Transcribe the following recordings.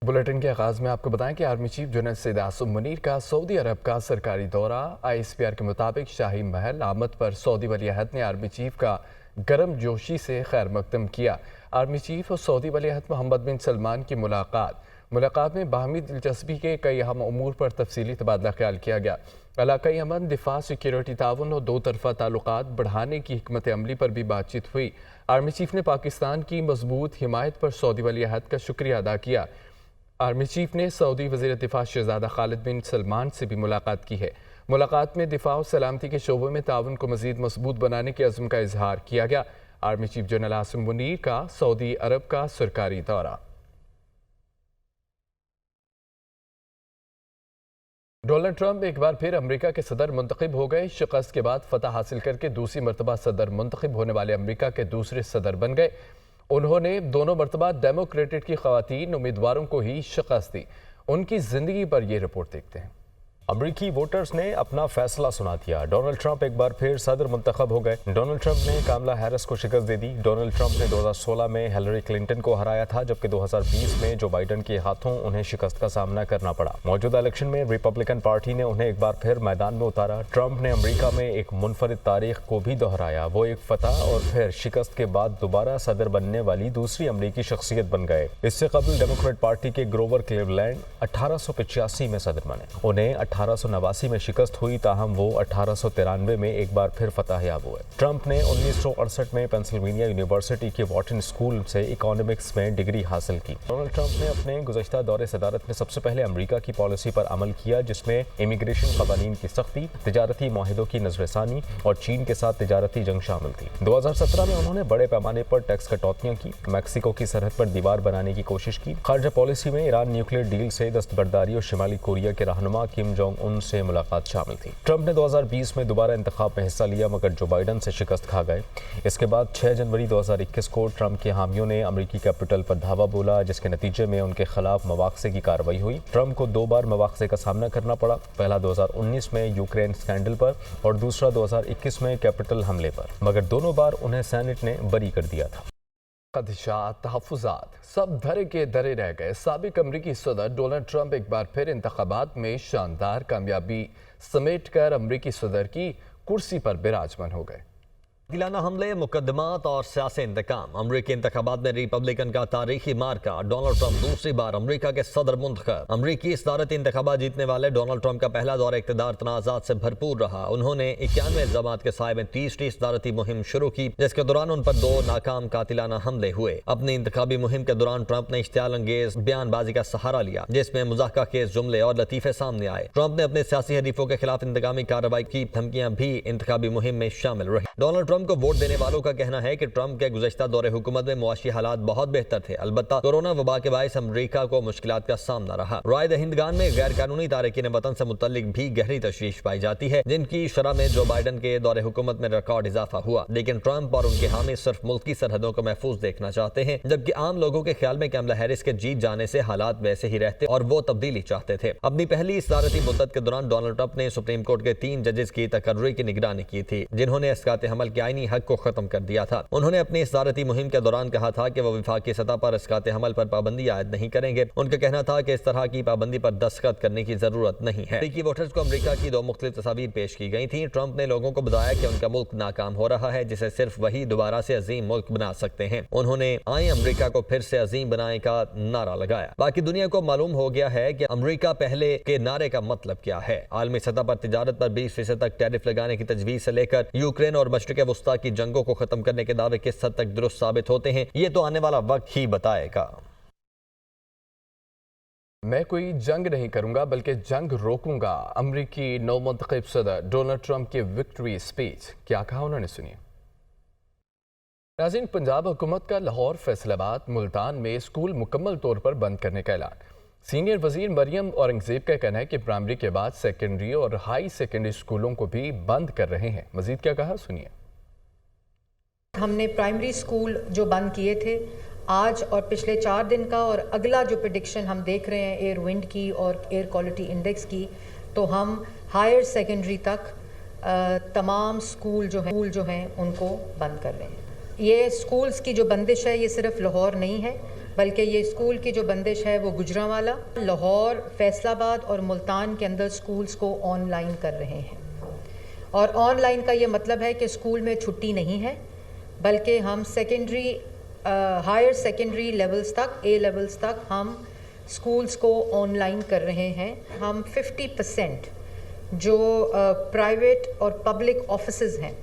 Bulletin के आगाज में आपको बताएं कि army chief general Syed Asim Munir का सऊदी अरब का सरकारी दौरा। ISPR के मुताबिक शाही महल आमद पर सऊदी वलीअहद ने आर्मी चीफ का गर्म जोशी से खैर मकदम किया। आर्मी चीफ और सऊदी वलीअहद मोहम्मद बिन सलमान की मुलाकात में बाहमी दिलचस्पी के कई अहम अमूर पर तफसीली तबादला ख्याल किया गया। इलाकाई अमन, दिफा, सिक्योरिटी ताउन और दो तरफा ताल्लुकात बढ़ाने की हिकमत अमली पर भी बातचीत हुई। आर्मी चीफ ने पाकिस्तान की मजबूत हिमायत पर सऊदी वलीअहद का शुक्रिया अदा किया। आर्मी चीफ ने सऊदी वज़ीर दिफा शहजादा खालिद बिन सलमान से भी मुलाकात की है। मुलाकात में दिफा और सलामती के शोबों में ताउन को मज़ीद मजबूत बनाने के अज़्म का इजहार किया गया। Army chief general Asim Munir का सऊदी अरब का सरकारी दौरा। डोनाल्ड ट्रंप एक बार फिर अमेरिका के सदर मुंतखब हो गए। शिकस्त के बाद फतह हासिल करके दूसरी मरतबा सदर मुंतखब होने वाले अमेरिका के दूसरे सदर बन गए। उन्होंने दोनों मरतबा डेमोक्रेटिक की ख़वातीन उम्मीदवारों को ही शिकस्त दी। उनकी ज़िंदगी पर यह रिपोर्ट देखते हैं। अमरीकी वोटर्स ने अपना फैसला सुना दिया। डोनाल्ड ट्रंप एक बार फिर सदर मुंतखब हो गए। डोनाल्ड ट्रंप ने कामला हैरिस को शिकस्त दे दी। डोनाल्ड ट्रंप ने 2016 में हिलरी क्लिंटन को हराया था, जबकि 2020 में जो बाइडन के हाथों उन्हें शिकस्त का सामना करना पड़ा। मौजूदा इलेक्शन में रिपब्लिकन पार्टी ने उन्हें एक बार फिर मैदान में उतारा। ट्रंप ने अमरीका में एक मुनफरिद तारीख को भी दोहराया। वो एक फतह और फिर शिकस्त के बाद दोबारा सदर बनने वाली दूसरी अमरीकी शख्सियत बन गए। इससे कबल डेमोक्रेट पार्टी के ग्रोवर क्लीवलैंड 1885 में सदर बने। उन्हें 1889 में शिकस्त हुई, ताहम वो 1893 में एक बार फिर फतह याब हुए। ट्रंप ने 1968 में पेंसिल्वेनिया यूनिवर्सिटी के वॉटन स्कूल से इकोनॉमिक्स में डिग्री हासिल की। डोनाल्ड ट्रंप ने अपने गुज़श्ता दौरे सदारत में सबसे पहले अमरीका की पॉलिसी पर अमल किया, जिसमें इमिग्रेशन क़वानीन की सख्ती, तिजारती माहिदों की नज़रसानी और चीन के साथ तिजारती जंग शामिल थी। 2017 में उन्होंने बड़े पैमाने पर टैक्स कटौतियाँ की, मैक्सिको की सरहद पर दीवार बनाने की कोशिश की। खारजा पॉलिसी में ईरान न्यूक्लियर डील से दस्तबरदारी और शिमाली कोरिया के रहनुमा किम जोंग उन से मुलाकात शामिल थी। ट्रंप ने 2020 में दोबारा इंतखाब में हिस्सा लिया, मगर जो बाइडन से शिकस्त खा गए। इसके बाद 6 जनवरी 2021 को ट्रंप के हामियों ने अमरीकी कैपिटल पर धावा बोला, जिसके नतीजे में उनके खिलाफ मवाख़ज़े की कार्रवाई हुई। ट्रंप को 2 बार मवाख़ज़े का सामना करना पड़ा, पहला 2019 में यूक्रेन स्कैंडल पर और दूसरा 2021 में कैपिटल हमले पर, मगर दोनों बार उन्हें सेनेट ने बरी कर दिया था। ख़दशात, तहफ़्फ़ुज़ात सब धरे के धरे रह गए। साबिक़ अमरीकी सदर डोनाल्ड ट्रंप एक बार फिर इंतख़ाबात में शानदार कामयाबी समेट कर अमरीकी सदर की कुर्सी पर विराजमान हो गए। दिलाना हमले, मुकदमात और सियासी इंतकाम। अमरीकी इंतखाबात में रिपब्लिकन का तारीखी मार्का। डोनाल्ड ट्रंप दूसरी बार अमरीका के सदर मुंतखब। अमरीकी सदारती इंतखाबात जीतने वाले डोनाल्ड ट्रंप का पहला दौर इक़्तिदार तनाज़ात से भरपूर रहा। उन्होंने 91 इल्ज़ामात के साए में 30वीं सदारती मुहिम शुरू की, जिसके दौरान उन पर 2 नाकाम कातिलाना हमले हुए। अपनी इंतखाबी मुहिम के दौरान ट्रंप ने इश्तियाल अंगेज बयानबाजी का सहारा लिया, जिसमें मुज़ाहका केस जुमले और लतीफ़े सामने आए। ट्रंप ने अपने सियासी हरीफों के खिलाफ इंतकामी कार्रवाई की धमकियां भी इंतखाबी मुहिम में शामिल रही। डोनाल्ड ट्रंप को वोट देने वालों का कहना है कि ट्रंप के गुज़श्ता दौरे हुकूमत में मुआशी हालात बहुत बेहतर थे। अलबत्ता कोरोना वबा के बायस अमरीका को मुश्किलात का सामना रहा। राय दहिंदगान में गैर कानूनी तारकीन वतन से मुतल्लिक भी गहरी तशवीश पाई जाती है, जिनकी शरह में जो बाइडन के दौरे हुकूमत में रिकॉर्ड इजाफा हुआ। लेकिन ट्रंप और उनके हामी सिर्फ मुल्क की सरहदों को महफूज देखना चाहते हैं, जबकि आम लोगों के ख्याल में कमला हैरिस के जीत जाने से हालात वैसे ही रहते और वो तब्दीली चाहते थे। अपनी पहली सदारती मुद्दत के दौरान डोनाल्ड ट्रंप ने सुप्रीम कोर्ट के 3 जजेस की तकर्री की निगरानी की थी, जिन्होंने इसकात हमल के आईनी हक को खत्म कर दिया था। उन्होंने अपनी सदारती मुहिम के दौरान कहा था कि वो वफाकी सतह पर इसकात हमल पर पाबंदी आयद नहीं करेंगे। उनका कहना था कि इस तरह की पाबंदी पर दस्तखत करने की जरूरत नहीं है। अमरीकी वोटर्स को अमरीका की 2 मुख्तलिफ तस्वीर पेश की गई थी। ट्रंप ने लोगों को बताया कि उनका मुल्क नाकाम हो रहा है, जिसे सिर्फ वही दोबारा से अजीम मुल्क बना सकते हैं। उन्होंने आए अमरीका को फिर से अजीम बनाए का नारा लगाया। बाकी दुनिया को मालूम हो गया है कि अमरीका पहले के नारे का मतलब क्या है। आलमी सतह पर तिजारत पर 20% तक टैरिफ लगाने की तजवीज से लेकर यूक्रेन और मशरिक़ वस्ता की जंगों को खत्म करने के दावे किस हद तक दुरुस्त साबित होते हैं, ये तो आने वाला वक्त ही बताएगा। मैं कोई जंग नहीं करूंगा, बल्कि जंग रोकूंगा। अमरीकी नौ मुंतखब सदर डोनाल्ड ट्रंप की विक्ट्री स्पीच। क्या कहा उन्होंने, सुनिए। नाज़रीन, पंजाब हुकूमत का लाहौर, फैसलाबाद, मुल्तान में स्कूल मुकम्मल तौर पर बंद करने का ऐलान। सीनियर वजीर मरियम औरंगजेब का कहना है कि प्राइमरी के बाद सेकेंडरी और हाई सेकेंडरी स्कूलों को भी बंद कर रहे हैं। मजीद क्या कहा, सुनिए। हमने प्राइमरी स्कूल जो बंद किए थे आज और पिछले 4 दिन का, और अगला जो प्रेडिक्शन हम देख रहे हैं एयर विंड की और एयर क्वालिटी इंडेक्स की, तो हम हायर सेकेंडरी तक तमाम स्कूल जो हैं उनको बंद कर रहे हैं। ये स्कूल्स की जो बंदिश है ये सिर्फ लाहौर नहीं है, बल्कि ये स्कूल की जो बंदिश है वो गुजरांवाला, लाहौर, फैसलाबाद और मुल्तान के अंदर स्कूल्स को ऑनलाइन कर रहे हैं। और ऑनलाइन का ये मतलब है कि स्कूल में छुट्टी नहीं है, बल्कि हम सेकेंडरी हायर सेकेंडरी लेवल्स तक, ए लेवल्स तक हम स्कूल्स को ऑनलाइन कर रहे हैं। हम 50% जो प्राइवेट और पब्लिक ऑफिसेज हैं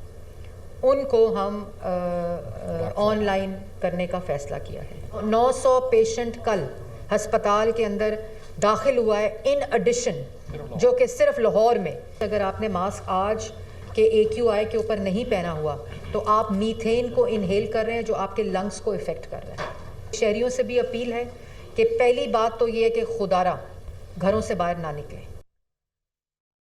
उनको हम ऑनलाइन करने का फ़ैसला किया है। 900 पेशेंट कल हस्पताल के अंदर दाखिल हुआ है इन एडिशन, जो कि सिर्फ लाहौर में। अगर आपने मास्क आज के AQI के ऊपर नहीं पहना हुआ तो आप मीथेन को इनहेल कर रहे हैं, जो आपके लंग्स को इफ़ेक्ट कर रहा है। शहरियों से भी अपील है कि पहली बात तो ये है कि खुदारा घरों से बाहर ना निकलें।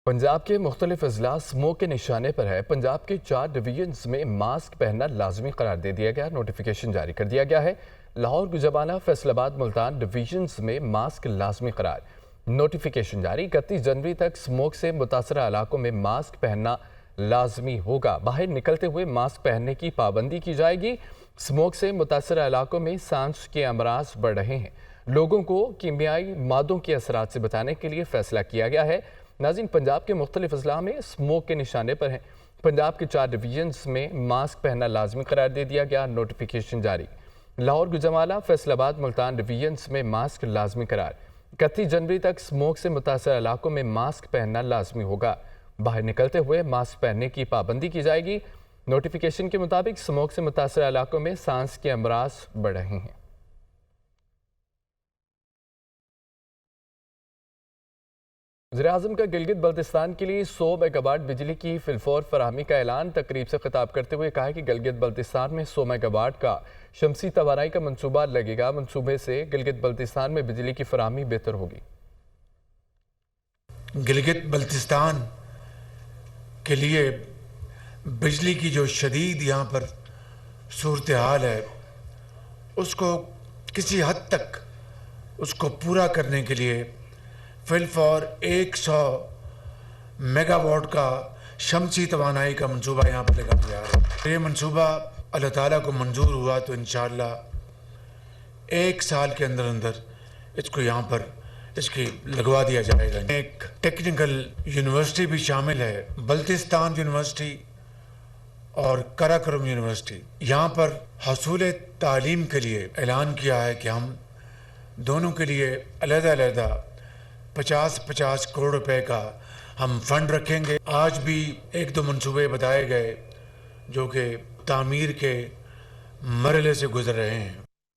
पंजाब के मुख्तलिफ अजला स्मोक के निशाने पर है। पंजाब के 4 डिवीजन्स में मास्क पहनना लाजमी करार दे दिया गया, नोटिफिकेशन जारी कर दिया गया है। लाहौर, गुजरांवाला, फैसलाबाद, मुल्तान डिवीजन्स में मास्क लाजमी करार, नोटिफिकेशन जारी। 31 जनवरी तक स्मोक से मुतासरा इलाकों में मास्क पहनना लाजमी होगा। बाहर निकलते हुए मास्क पहनने की पाबंदी की जाएगी। स्मोक से मुतासरा इलाकों में सांस के अमराज बढ़ रहे हैं। लोगों को कीमियाई मादों के असरात से बचाने के लिए फैसला किया गया है। नाज़रीन, पंजाब के मुख्तलिफ अजला में स्मोक के निशाने पर हैं। पंजाब के 4 डिवीजन्स में मास्क पहनना लाजमी करार दे दिया गया, नोटिफिकेशन जारी। लाहौर, गुजरांवाला, फैसलाबाद, मुल्तान डिवीजन्स में मास्क लाजमी करार। 31 जनवरी तक स्मोक से मुतासर इलाकों में मास्क पहनना लाजमी होगा। बाहर निकलते हुए मास्क पहनने की पाबंदी की जाएगी। नोटिफिकेशन के मुताबिक स्मोक से मुतासर इलाकों में सांस के अमराज बढ़ रहे हैं। वज़ीर-ए-आज़म का गिलगित बल्तिस्तान के लिए 100 मेगावाट बिजली की फिलफौर फराहमी का ऐलान। तकरीब से खिताब करते हुए कहा कि गिलगित बल्तिस्तान में 100 मेगावाट का शमसी तवानाई का मंसूबा लगेगा। मंसूबे से गिलगित बल्तिस्तान में बिजली की फराहमी बेहतर होगी। गिलगित बल्तिस्तान के लिए बिजली की जो शदीद यहाँ पर सूरत हाल है, उसको किसी हद तक उसको पूरा करने के लिए फिलफौर 100 मेगावाट का शमसी तवानाई का मंसूबा यहाँ पर लगाया जा रहा है। ये मंसूबा अल्लाह ताला को मंजूर हुआ तो इंशाअल्लाह 1 साल के अंदर अंदर इसको यहाँ पर इसकी लगवा दिया जाएगा। एक टेक्निकल यूनिवर्सिटी भी शामिल है, बल्तिस्तान यूनिवर्सिटी और कराकोरम यूनिवर्सिटी। यहाँ पर हसूल तालीम के लिए ऐलान किया है कि हम दोनों के लिए अलग-अलग 50-50 करोड़ रुपए का हम फंड रखेंगे। आज भी 1-2 मंसूबे बताए गए जो कि तामीर के मरहले से गुजर रहे हैं।